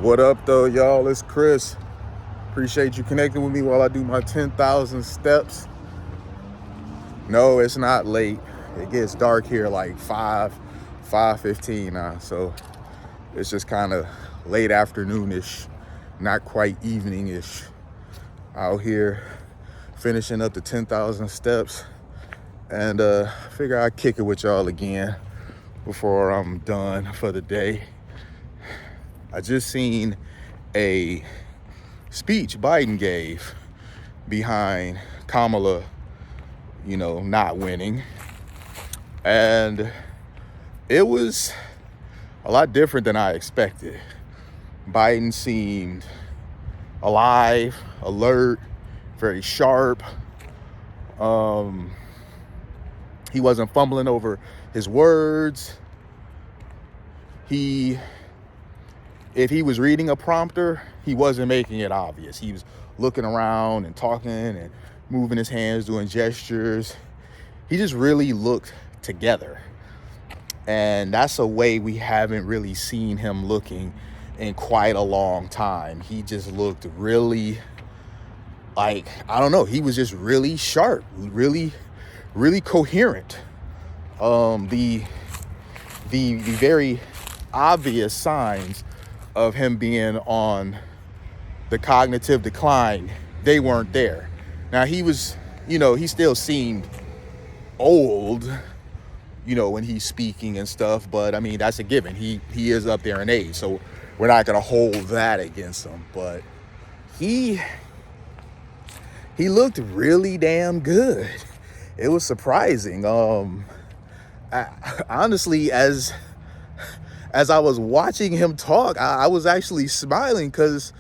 What up, though, y'all? It's Chris. Appreciate you connecting with me while I do my 10,000 steps. No, it's not late. It gets dark here like 5:15 now. So it's just kind of late afternoonish, not quite evening-ish. Out here finishing up the 10,000 steps. And figure I'd kick it with y'all again before I'm done for the day. I just seen a speech Biden gave behind Kamala, not winning. And it was a lot different than I expected. Biden seemed alive, alert, very sharp. He wasn't fumbling over his words. If he was reading a prompter, he wasn't making it obvious. He was looking around and talking and moving his hands, doing gestures. He just really looked together. And that's a way we haven't really seen him looking in quite a long time. He just looked really he was just really sharp, really coherent. The very obvious signs of him being on the cognitive decline, they weren't there. Now he was, he still seemed old, when he's speaking and stuff, but I mean, that's a given. He is up there in age, so we're not going to hold that against him, but he looked really damn good. It was surprising. Honestly, as I was watching him talk, I was actually smiling because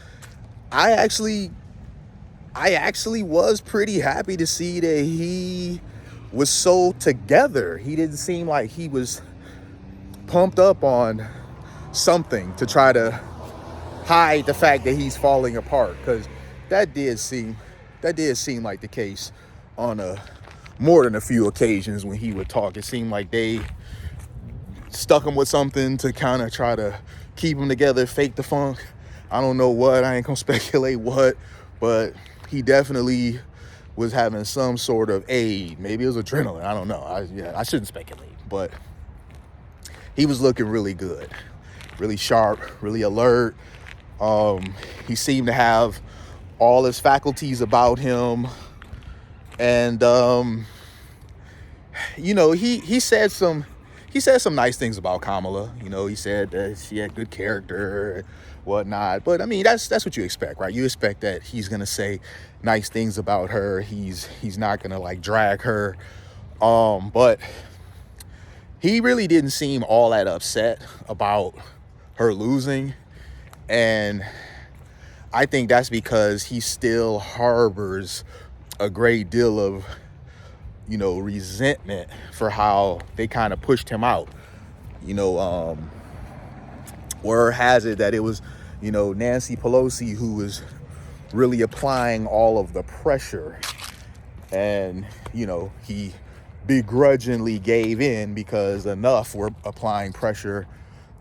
I actually was pretty happy to see that he was so together. He didn't seem like he was pumped up on something to try to hide the fact that he's falling apart, because that did seem like the case on more than a few occasions when he would talk. It seemed like they stuck him with something to kind of try to keep him together, fake the funk. I don't know what, I ain't gonna speculate what, but he definitely was having some sort of aid. Maybe it was adrenaline, I don't know. I shouldn't speculate, but he was looking really good, really sharp, really alert. He seemed to have all his faculties about him. And he said some nice things about Kamala. He said that she had good character and whatnot. But I mean, that's what you expect, right? You expect that he's gonna say nice things about her. He's not gonna drag her. But he really didn't seem all that upset about her losing. And I think that's because he still harbors a great deal of resentment for how they kind of pushed him out. Word has it that it was Nancy Pelosi who was really applying all of the pressure, and he begrudgingly gave in because enough were applying pressure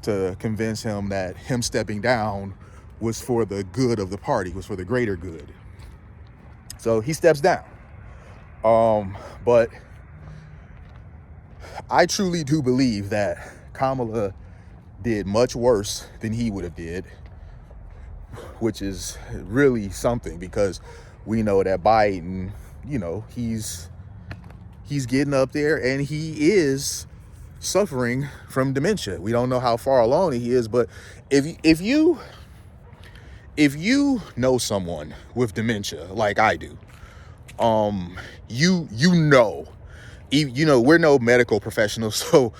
to convince him that him stepping down was for the good of the party, was for the greater good. So he steps down. But I truly do believe that Kamala did much worse than he would have did, which is really something, because we know that Biden, he's getting up there and he is suffering from dementia. We don't know how far along he is, but if you know someone with dementia like I do, we're no medical professionals, so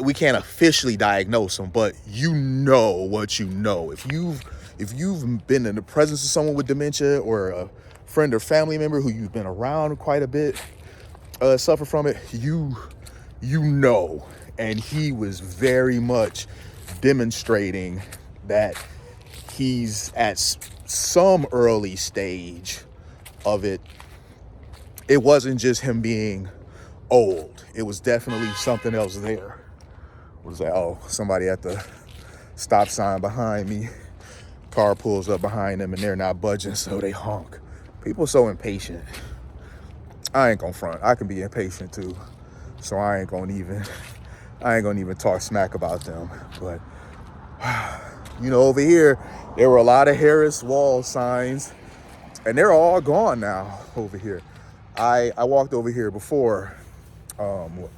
we can't officially diagnose them, but what you know. If you've been in the presence of someone with dementia, or a friend or family member who you've been around quite a bit suffer from it, and he was very much demonstrating that he's at some early stage of it. It wasn't just him being old. It was definitely something else there. What was that? Oh, somebody at the stop sign behind me. car pulls up behind them and they're not budging, so they honk. People so impatient. I ain't gonna front. I can be impatient too, so I ain't gonna even talk smack about them. But you know, over here there were a lot of Harris Wall signs, and they're all gone now over here. I walked over here before, I want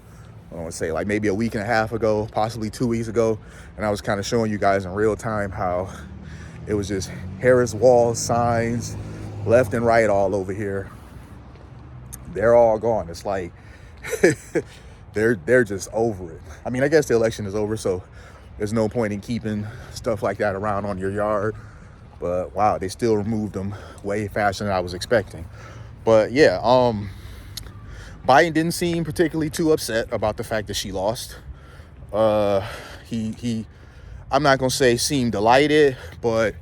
to say like maybe a week and a half ago, possibly 2 weeks ago, and I was kind of showing you guys in real time how it was just Harris Wall signs left and right all over here. They're all gone. It's like they're just over it. I mean, I guess the election is over, so there's no point in keeping stuff like that around on your yard. But wow, they still removed them way faster than I was expecting. But yeah, Biden didn't seem particularly too upset about the fact that she lost. He I'm not gonna say seemed delighted, but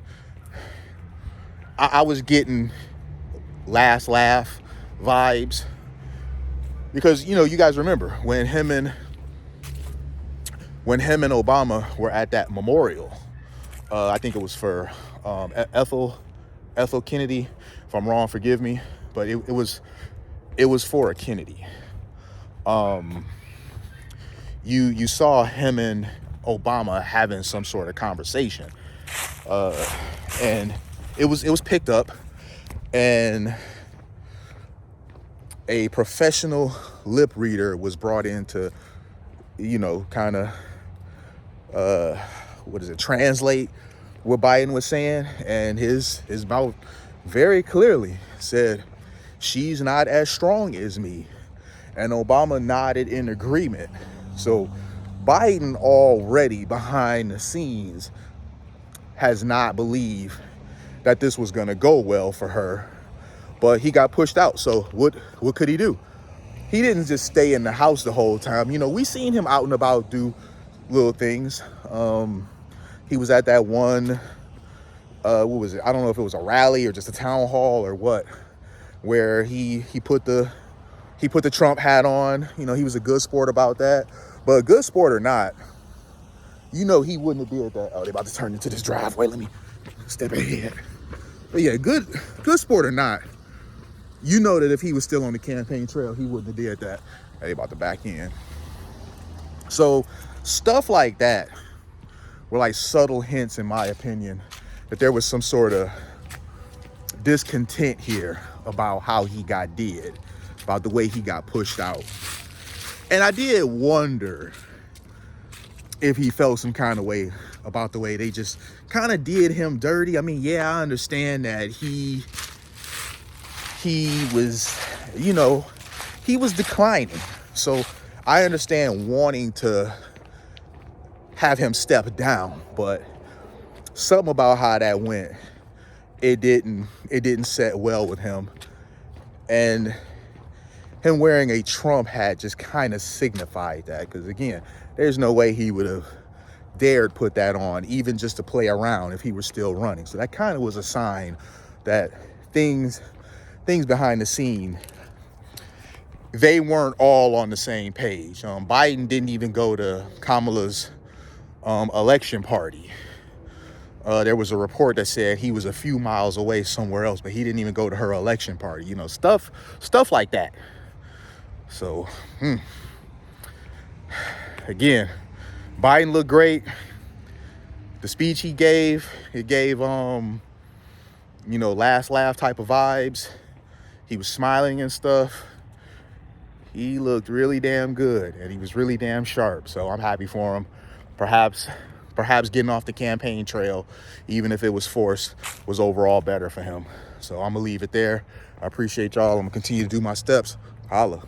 I was getting last laugh vibes, because you know, you guys remember when him and Obama were at that memorial. I think it was for Ethel Kennedy. If I'm wrong, forgive me, but it was for a Kennedy. You saw him and Obama having some sort of conversation, and it was picked up, and a professional lip reader was brought in to, you know, kind of translate what Biden was saying, and his mouth very clearly said, "She's not as strong as me," and Obama nodded in agreement. So Biden already behind the scenes has not believed that this was going to go well for her, but he got pushed out. So what could he do? He didn't just stay in the house the whole time. You know, we seen him out and about do little things. He was at that one, what was it? I don't know if it was a rally or just a town hall or what, where he put the Trump hat on. You know, he was a good sport about that. But good sport or not, you know, he wouldn't have did that. Oh, they about to turn into this driveway. Let me step ahead. But yeah, good sport or not, you know that if he was still on the campaign trail, he wouldn't have did that. They about to back in. So stuff like that were like subtle hints, in my opinion, that there was some sort of discontent here about how he got did, about the way he got pushed out. And I did wonder if he felt some kind of way about the way they just kind of did him dirty. I mean, yeah, I understand that he was, you know, he was declining. So I understand wanting to have him step down, but something about how that went, it didn't set well with him. And him wearing a Trump hat just kind of signified that, because again, there's no way he would have dared put that on, even just to play around, if he were still running. So that kind of was a sign that things behind the scene, they weren't all on the same page. Biden didn't even go to Kamala's election party. There was a report that said he was a few miles away somewhere else, but he didn't even go to her election party. You know, stuff like that. So, again, Biden looked great. The speech he gave, it gave, you know, last laugh type of vibes. He was smiling and stuff. He looked really damn good, and he was really damn sharp. So I'm happy for him. Perhaps getting off the campaign trail, even if it was forced, was overall better for him. So I'm gonna leave it there. I appreciate y'all. I'm gonna continue to do my steps. Holla.